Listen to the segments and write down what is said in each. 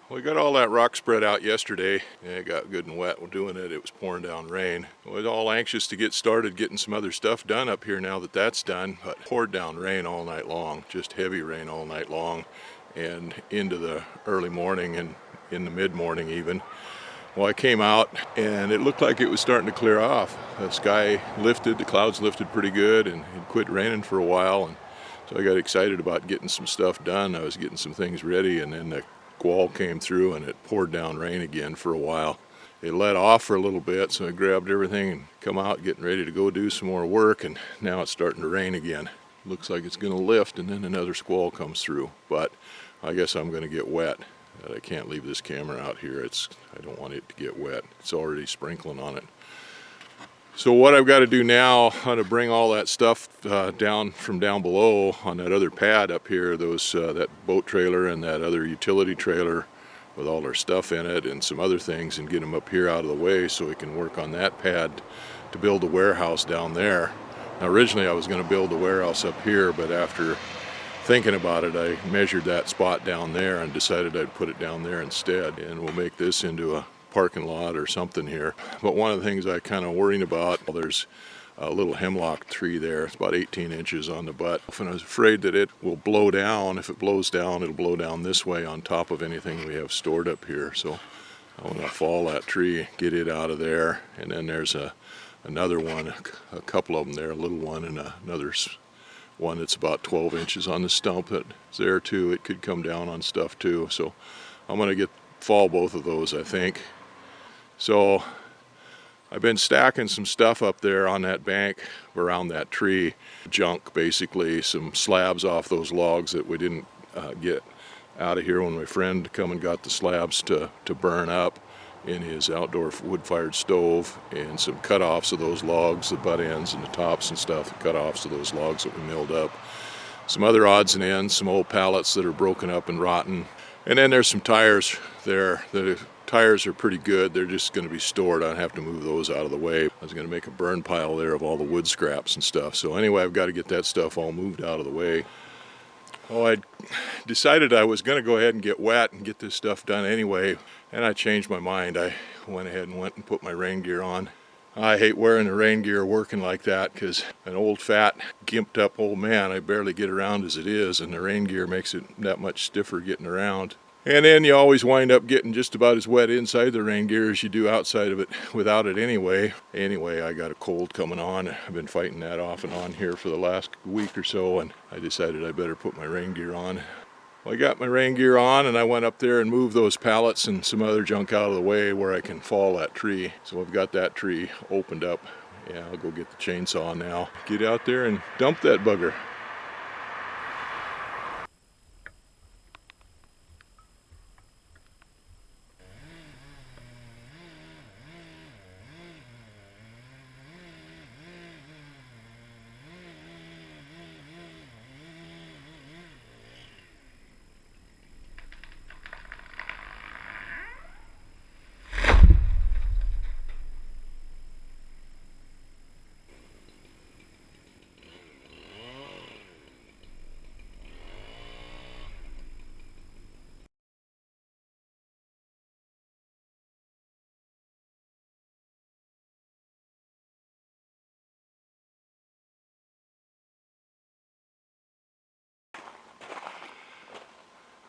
We got all that rock spread out yesterday. Yeah, it got good and wet doing it. It was pouring down rain. I was all anxious to get started getting some other stuff done up here now that that's done, but poured down rain all night long, just heavy rain all night long and into the early morning and in the mid-morning even. Well, I came out and it looked like it was starting to clear off. The sky lifted, the clouds lifted pretty good, and it quit raining for a while. And so I got excited about getting some stuff done. I was getting some things ready, and then the squall came through and it poured down rain again for a while. It let off for a little bit, so I grabbed everything and come out getting ready to go do some more work, and now it's starting to rain again. Looks like it's going to lift and then another squall comes through, but I guess I'm going to get wet. I can't leave this camera out here. I don't want it to get wet. It's already sprinkling on it. So what I've got to do now, I'm going to bring all that stuff down from down below on that other pad up here, that boat trailer and that other utility trailer with all our stuff in it and some other things, and get them up here out of the way so we can work on that pad to build a warehouse down there. Now originally I was going to build a warehouse up here, but after thinking about it, I measured that spot down there and decided I'd put it down there instead, and we'll make this into a parking lot or something here. But one of the things I kind of worried about, well, there's a little hemlock tree there. It's about 18 inches on the butt, and I was afraid that it will blow down. If it blows down, it'll blow down this way on top of anything we have stored up here. So I want to fall that tree, get it out of there, and then there's another one, a couple of them there, a little one and another one that's about 12 inches on the stump that's there too. It could come down on stuff too. So I'm going to fall both of those, I think. So I've been stacking some stuff up there on that bank around that tree. Junk, basically, some slabs off those logs that we didn't get out of here when my friend come and got the slabs to burn up in his outdoor wood-fired stove, and some cut-offs of those logs, the butt ends and the tops and stuff, cut-offs of those logs that we milled up. Some other odds and ends, some old pallets that are broken up and rotten. And then there's some tires there. The tires are pretty good. They're just going to be stored. I have to move those out of the way. I was going to make a burn pile there of all the wood scraps and stuff. So anyway, I've got to get that stuff all moved out of the way. Oh, I decided I was going to go ahead and get wet and get this stuff done anyway, and I changed my mind. I went ahead and went and put my rain gear on. I hate wearing the rain gear working like that, because an old fat gimped up old man, I barely get around as it is, and the rain gear makes it that much stiffer getting around. And then you always wind up getting just about as wet inside the rain gear as you do outside of it without it anyway. Anyway, I got a cold coming on. I've been fighting that off and on here for the last week or so, and I decided I better put my rain gear on. Well, I got my rain gear on, and I went up there and moved those pallets and some other junk out of the way where I can fall that tree. So I've got that tree opened up. Yeah, I'll go get the chainsaw now. Get out there and dump that bugger.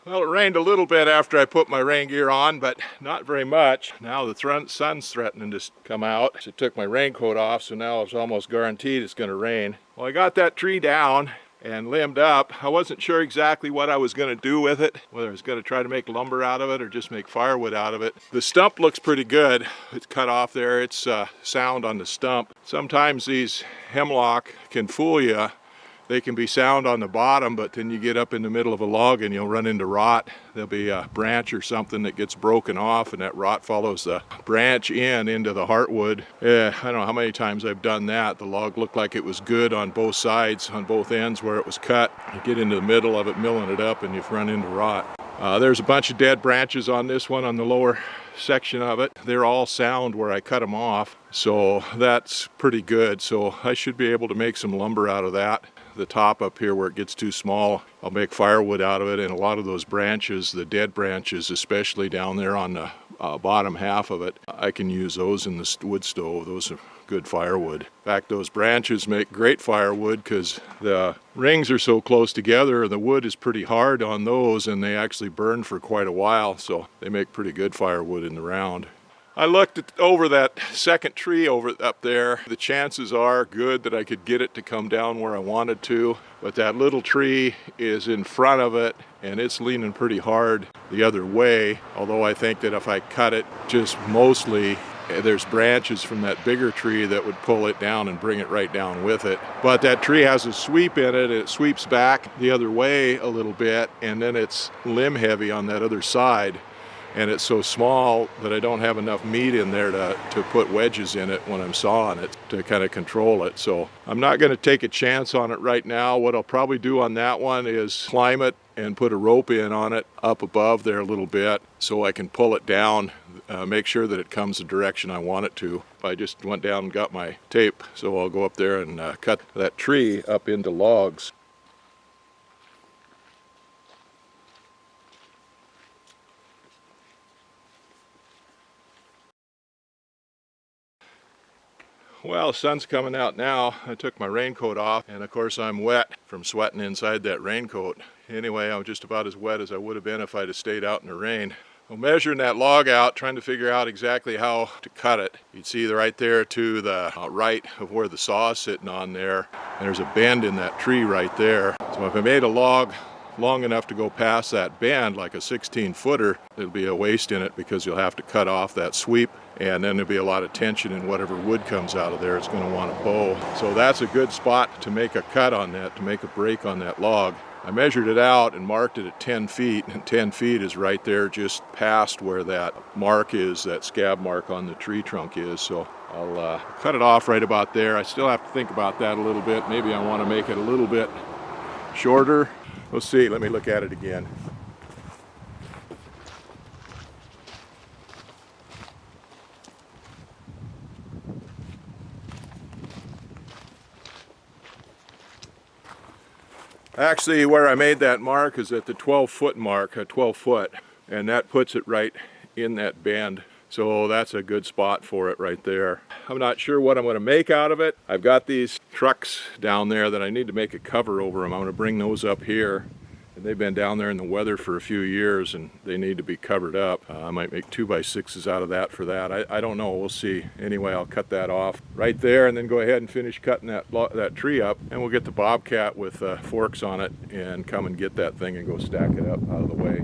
Well, it rained a little bit after I put my rain gear on, but not very much. Now the sun's threatening to come out. So I took my raincoat off, so now it's almost guaranteed it's going to rain. Well, I got that tree down and limbed up. I wasn't sure exactly what I was going to do with it, whether I was going to try to make lumber out of it or just make firewood out of it. The stump looks pretty good. It's cut off there. It's sound on the stump. Sometimes these hemlock can fool you. They can be sound on the bottom, but then you get up in the middle of a log and you'll run into rot. There'll be a branch or something that gets broken off, and that rot follows the branch into the heartwood. I don't know how many times I've done that. The log looked like it was good on both sides, on both ends where it was cut. You get into the middle of it, milling it up, and you've run into rot. There's a bunch of dead branches on this one on the lower section of it. They're all sound where I cut them off, so that's pretty good. So I should be able to make some lumber out of that. The top up here where it gets too small, I'll make firewood out of it, and a lot of those branches, the dead branches, especially down there on the bottom half of it, I can use those in the wood stove. Those are good firewood. In fact, those branches make great firewood because the rings are so close together and the wood is pretty hard on those, and they actually burn for quite a while, so they make pretty good firewood in the round. I looked over that second tree over up there. The chances are good that I could get it to come down where I wanted to, but that little tree is in front of it and it's leaning pretty hard the other way, although I think that if I cut it just mostly, there's branches from that bigger tree that would pull it down and bring it right down with it. But that tree has a sweep in it. It sweeps back the other way a little bit, and then it's limb heavy on that other side. And it's so small that I don't have enough meat in there to put wedges in it when I'm sawing it to kind of control it. So I'm not going to take a chance on it right now. What I'll probably do on that one is climb it and put a rope in on it up above there a little bit so I can pull it down, make sure that it comes the direction I want it to. I just went down and got my tape, so I'll go up there and cut that tree up into logs. Well, the sun's coming out now. I took my raincoat off, and of course I'm wet from sweating inside that raincoat. Anyway, I'm just about as wet as I would have been if I'd have stayed out in the rain. Well, measuring that log out, trying to figure out exactly how to cut it. You'd see right there to the right of where the saw is sitting on there. And there's a bend in that tree right there. So if I made a log long enough to go past that bend, like a 16-footer, there'll be a waste in it because you'll have to cut off that sweep, and then there'll be a lot of tension in whatever wood comes out of there. It's going to want to bow. So that's a good spot to make a cut on that, to make a break on that log. I measured it out and marked it at 10 feet, and 10 feet is right there just past where that mark is, that scab mark on the tree trunk is. So I'll cut it off right about there. I still have to think about that a little bit. Maybe I want to make it a little bit shorter. We'll see. Let me look at it again. Actually, where I made that mark is at the 12-foot mark, 12 foot, and that puts it right in that bend. So that's a good spot for it right there. I'm not sure what I'm going to make out of it. I've got these trucks down there that I need to make a cover over them. I'm going to bring those up here. And they've been down there in the weather for a few years and they need to be covered up. I might make 2x6s out of that for that. I don't know, we'll see. Anyway, I'll cut that off right there and then go ahead and finish cutting that tree up, and we'll get the bobcat with forks on it and come and get that thing and go stack it up out of the way.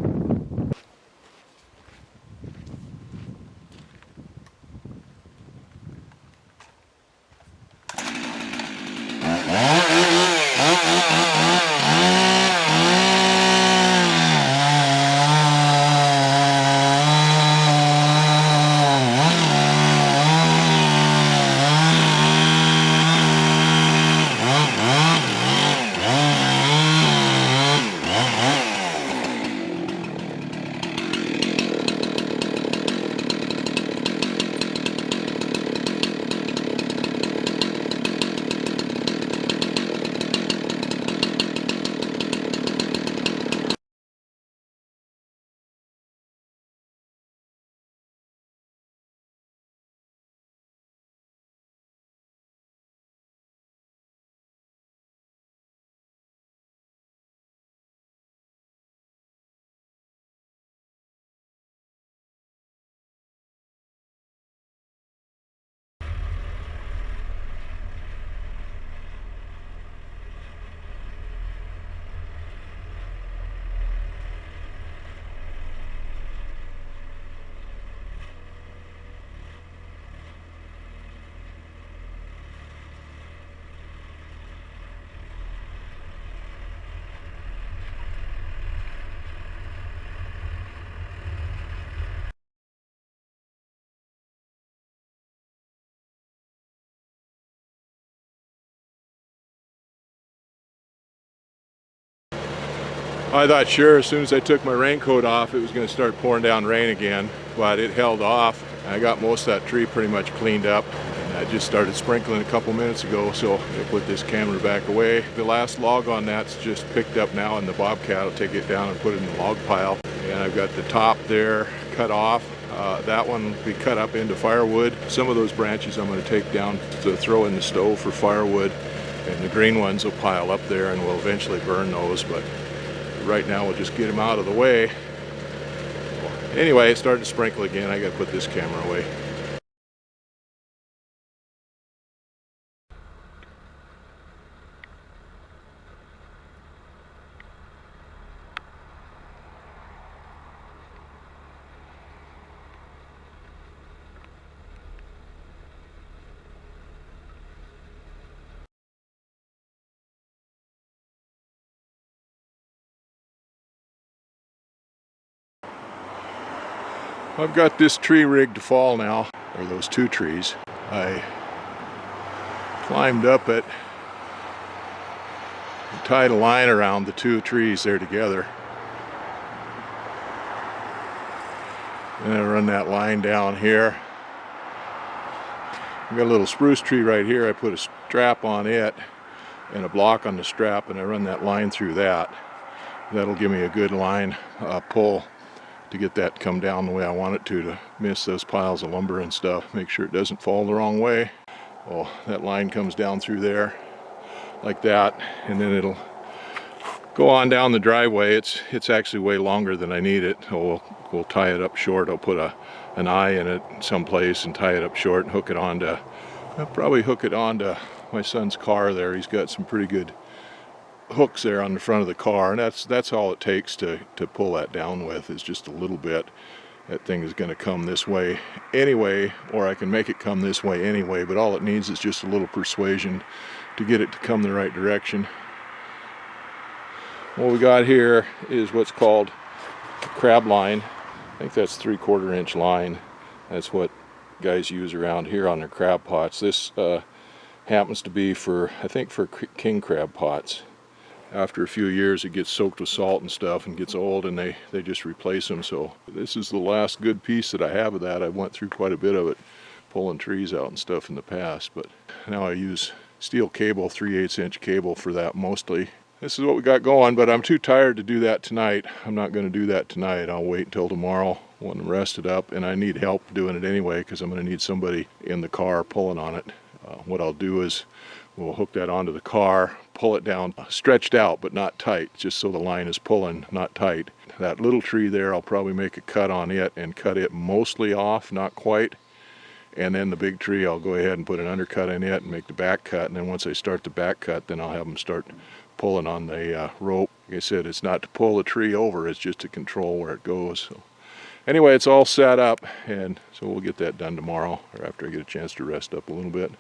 I thought sure as soon as I took my raincoat off it was going to start pouring down rain again, but it held off. I got most of that tree pretty much cleaned up. I just started sprinkling a couple minutes ago, so I put this camera back away. The last log on that's just picked up now, and the bobcat will take it down and put it in the log pile. And I've got the top there cut off. That one will be cut up into firewood. Some of those branches I'm going to take down to throw in the stove for firewood, and the green ones will pile up there and we'll eventually burn those, but right now we'll just get them out of the way. Anyway, it started to sprinkle again. I got to put this camera away. I've got this tree rigged to fall now, or those two trees. I climbed up it and tied a line around the two trees there together. And I run that line down here. I've got a little spruce tree right here. I put a strap on it and a block on the strap, and I run that line through that. That'll give me a good line pull to get that come down the way I want it to miss those piles of lumber and stuff. Make sure it doesn't fall the wrong way. Well, that line comes down through there like that, and then it'll go on down the driveway. It's actually way longer than I need it. So we'll tie it up short. I'll put an eye in it someplace and tie it up short and hook it onto, I'll probably hook it onto my son's car there. He's got some pretty good hooks there on the front of the car, and that's all it takes to pull that down with, is just a little bit. That thing is going to come this way anyway, or I can make it come this way anyway, but all it needs is just a little persuasion to get it to come the right direction. What we got here is what's called a crab line. I think that's 3/4 inch line. That's what guys use around here on their crab pots. This happens to be for, I think, for king crab pots. After a few years it gets soaked with salt and stuff and gets old, and they just replace them. So this is the last good piece that I have of that. I went through quite a bit of it pulling trees out and stuff in the past, but now I use steel cable, 3/8 inch cable for that mostly. This is what we got going, but I'm too tired to do that tonight. I'm not going to do that tonight. I'll wait until tomorrow when I'm rested up, and I need help doing it anyway because I'm going to need somebody in the car pulling on it. What I'll do is we'll hook that onto the car, pull it down stretched out but not tight, just so the line is pulling, not tight. That little tree there, I'll probably make a cut on it and cut it mostly off, not quite. And then the big tree, I'll go ahead and put an undercut in it and make the back cut. And then once I start the back cut, then I'll have them start pulling on the rope. Like I said, it's not to pull the tree over, it's just to control where it goes. So anyway, it's all set up, and so we'll get that done tomorrow, or after I get a chance to rest up a little bit.